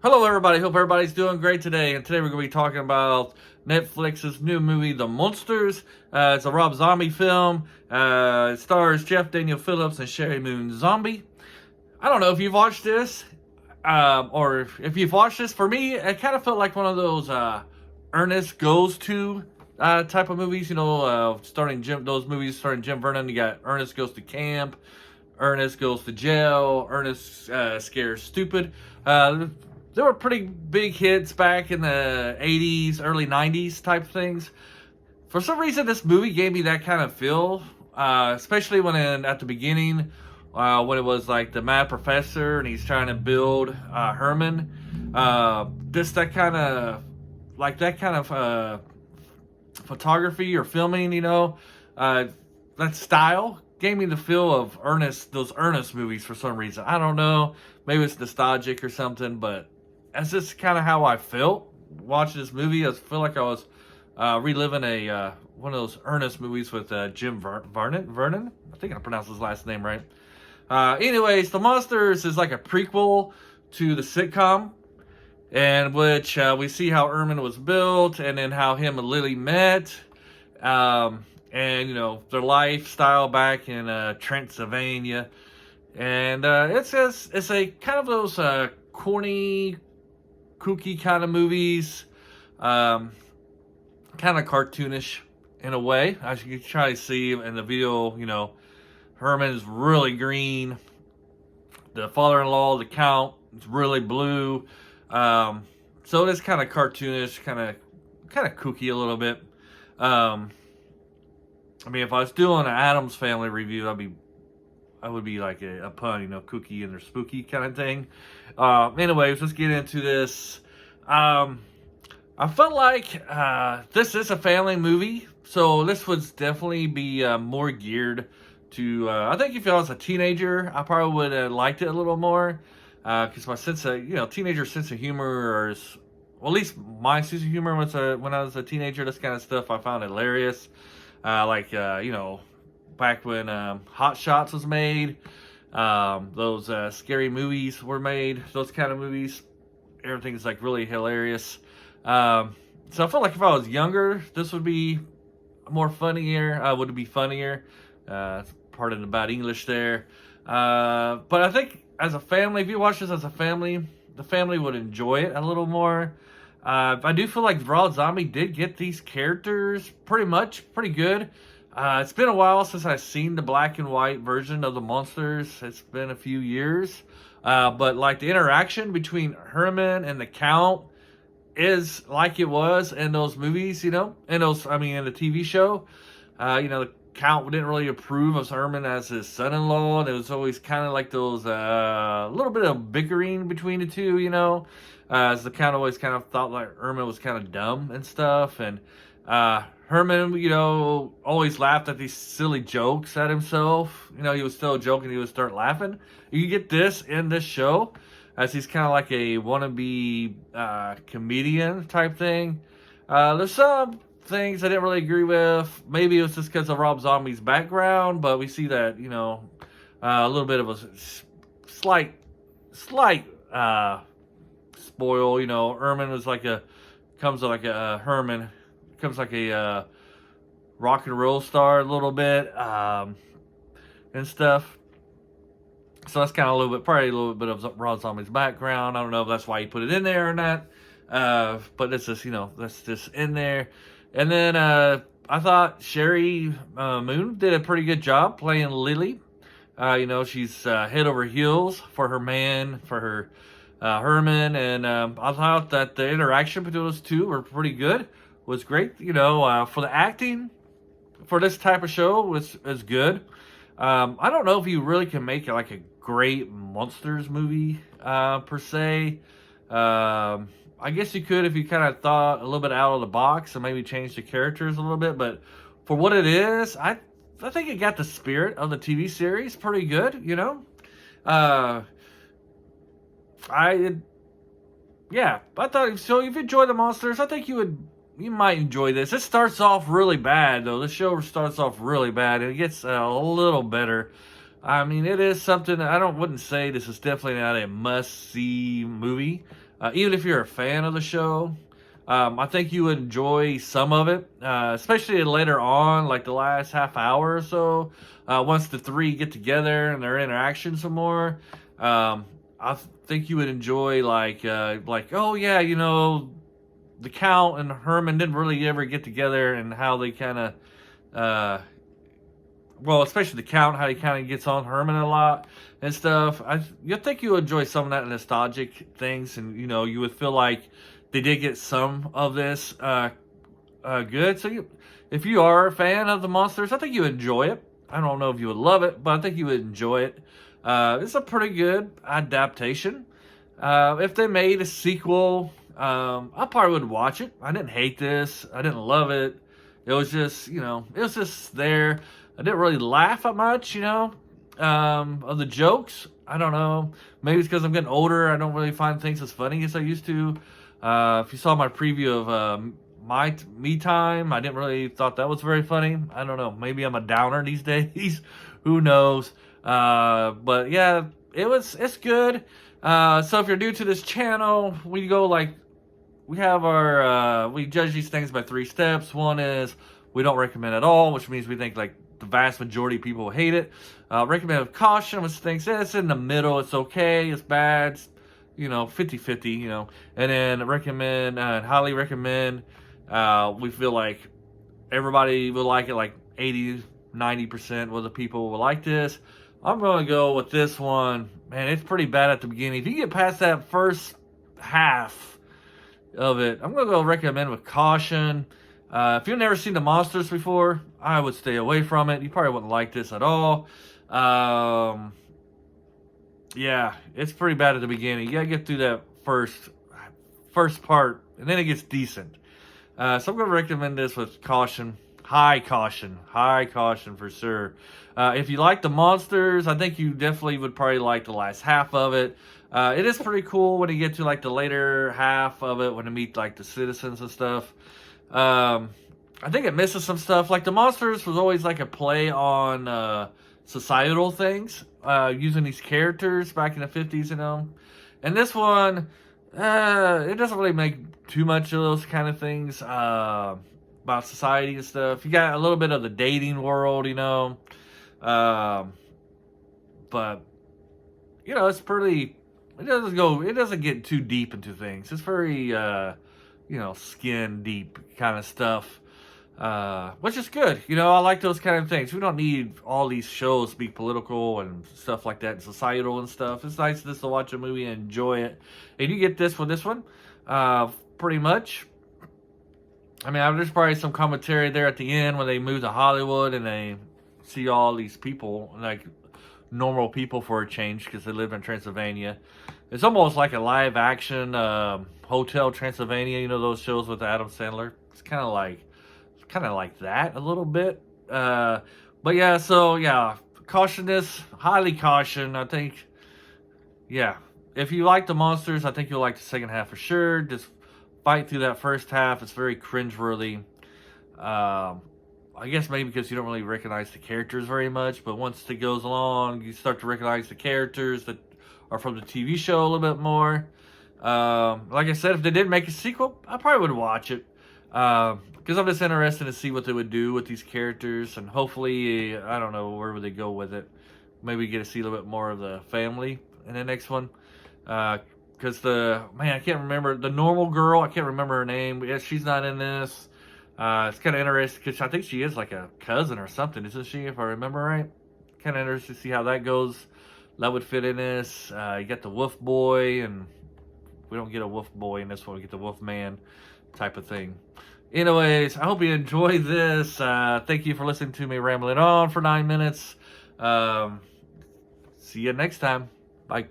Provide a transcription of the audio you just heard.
Hello, everybody. Hope everybody's doing great today. And today we're going to be talking about Netflix's new movie, The Munsters. It's a Rob Zombie film. It stars Jeff Daniel Phillips and Sherry Moon Zombie. I don't know if you've watched this, or if you've watched this. For me, it kind of felt like one of those Ernest Goes To type of movies. You know, those movies starring Jim Vernon. You got Ernest Goes to Camp, Ernest Goes to Jail, Ernest Scares Stupid. There were pretty big hits back in the 80s, early 90s type things. For some reason, this movie gave me that kind of feel, especially at the beginning, when it was like the mad professor and he's trying to build Herman. That kind of photography or filming, that style gave me the feel of those Ernest movies for some reason. I don't know, maybe it's nostalgic or something, but that's just kind of how I felt watching this movie. I feel like I was reliving one of those Ernest movies with Jim Vernon. I think I pronounced his last name right. Anyways, The Munsters is like a prequel to the sitcom, in which we see how Herman was built and then how him and Lily met, and their lifestyle back in Transylvania. And it's a kind of those corny, kooky kind of movies, kind of cartoonish in a way. As you can try to see in the video, Herman is really green. The father-in-law, the Count, is really blue. So it is kind of cartoonish, kind of kooky a little bit. I mean, if I was doing an Addams Family review, I would be like a pun, kooky and they're spooky kind of thing. Anyways, let's get into this. I felt like this is a family movie, so this would definitely be more geared to. I think if I was a teenager, I probably would have liked it a little more, because my teenager sense of humor, well, at least my sense of humor when I was a teenager. This kind of stuff I found hilarious. Back when Hot Shots was made, those scary movies were made, those kind of movies, everything's like really hilarious. So I felt like if I was younger, this would be would be funnier. Pardon the bad English there. But I think as a family, if you watch this as a family, the family would enjoy it a little more. I do feel like Rob Zombie did get these characters pretty good. It's been a while since I've seen the black and white version of the Munsters. It's been a few years. But like the interaction between Herman and the Count is like it was in those movies, in the TV show. The Count didn't really approve of Herman as his son-in-law. And it was always kind of like those, little bit of bickering between the two, as the Count always kind of thought like Herman was kind of dumb and stuff. And, Herman, always laughed at these silly jokes at himself. He was still joking, he would start laughing. You get this in this show, as he's kind of like a wannabe comedian type thing. There's some things I didn't really agree with. Maybe it was just because of Rob Zombie's background, but we see that, a little bit of a slight spoil. Herman was comes like a rock and roll star a little bit, and stuff. So that's kind of probably a little bit of Rob Zombie's background. I don't know if that's why he put it in there or not. But it's just, that's just in there. And then, I thought Sherry Moon did a pretty good job playing Lily. She's head over heels for her Herman. And, I thought that the interaction between those two were pretty good. Was great, for the acting for this type of show is good. I don't know if you really can make it like a great Munsters movie per se. I guess you could if you kind of thought a little bit out of the box and maybe change the characters a little bit. But for what it is, I think it got the spirit of the TV series pretty good. I thought so. If you enjoy the Munsters, I think you might enjoy this. It starts off really bad, though. The show starts off really bad, and it gets a little better. I mean, it is something that wouldn't say this is definitely not a must-see movie. even if you're a fan of the show. I think you would enjoy some of it, especially later on, like the last half hour or so. Once the three get together and their interaction some more, think you would enjoy like oh yeah, you know, the Count and Herman didn't really ever get together, and how they kind of well, especially the Count, how he kind of gets on Herman a lot and stuff. You think you enjoy some of that nostalgic things, and you know, you would feel like they did get some of this good. So if you are a fan of the Munsters, I think you enjoy it. I don't know if you would love it, but I think you would enjoy it. It's a pretty good adaptation. If they made a sequel, I probably would watch it. I didn't hate this. I didn't love it. It was just, you know, it was just there. I didn't really laugh at much, you know, of the jokes. I don't know. Maybe it's because I'm getting older. I don't really find things as funny as I used to. If you saw my preview of Me Time, I didn't really thought that was very funny. I don't know. Maybe I'm a downer these days. Who knows? But yeah, it's good. So if you're new to this channel, we have our, we judge these things by 3 steps. One is we don't recommend at all, which means we think like the vast majority of people hate it. Recommend with caution, which thinks it's in the middle. It's okay. It's bad. It's, you know, 50-50, you know. And then recommend, highly recommend. We feel like everybody will like it, like 80-90% of the people will like this. I'm going to go with this one. Man, it's pretty bad at the beginning. If you get past that first half of it, I'm going to go recommend with caution. If you've never seen the Munsters before, I would stay away from it. You probably wouldn't like this at all. Yeah, it's pretty bad at the beginning. You got to get through that first part, and then it gets decent. So I'm going to recommend this with caution. High caution for sure. If you like the Munsters, I think you definitely would probably like the last half of it. It is pretty cool when you get to like the later half of it, when you meet like the citizens and stuff. I think it misses some stuff. Like the Munsters was always like a play on societal things, using these characters back in the 50s, you know. And this one, it doesn't really make too much of those kind of things about society and stuff. You got a little bit of the dating world, you know. But you know, it's pretty. It doesn't get too deep into things. It's very you know, skin deep kind of stuff. Which is good. You know, I like those kind of things. We don't need all these shows to be political and stuff like that, and societal and stuff. It's nice just to watch a movie and enjoy it. And you get this with this one, pretty much. I mean, there's probably some commentary there at the end when they move to Hollywood and they see all these people, like normal people for a change, because they live in Transylvania. It's almost like a live action Hotel Transylvania. You know those shows with Adam Sandler? It's kind of like that a little bit. But yeah, so yeah, caution this, highly caution. I think, yeah, if you like the Munsters, I think you'll like the second half for sure. Just fight through that first half. It's very cringeworthy. I guess maybe because you don't really recognize the characters very much, but once it goes along, you start to recognize the characters that are from the TV show a little bit more. Like I said, if they did make a sequel, I probably would watch it. Because I'm just interested to see what they would do with these characters, and hopefully, I don't know, where would they go with it. Maybe get to see a little bit more of the family in the next one. Because I can't remember, the normal girl, I can't remember her name. Yeah, she's not in this. It's kind of interesting, because I think she is like a cousin or something, isn't she, if I remember right? Kind of interesting to see how that goes. That would fit in this. You got the Wolf Boy, and we don't get a Wolf Boy in this one. We get the Wolf Man type of thing. Anyways, I hope you enjoyed this. Thank you for listening to me rambling on for 9 minutes. See you next time. Bye.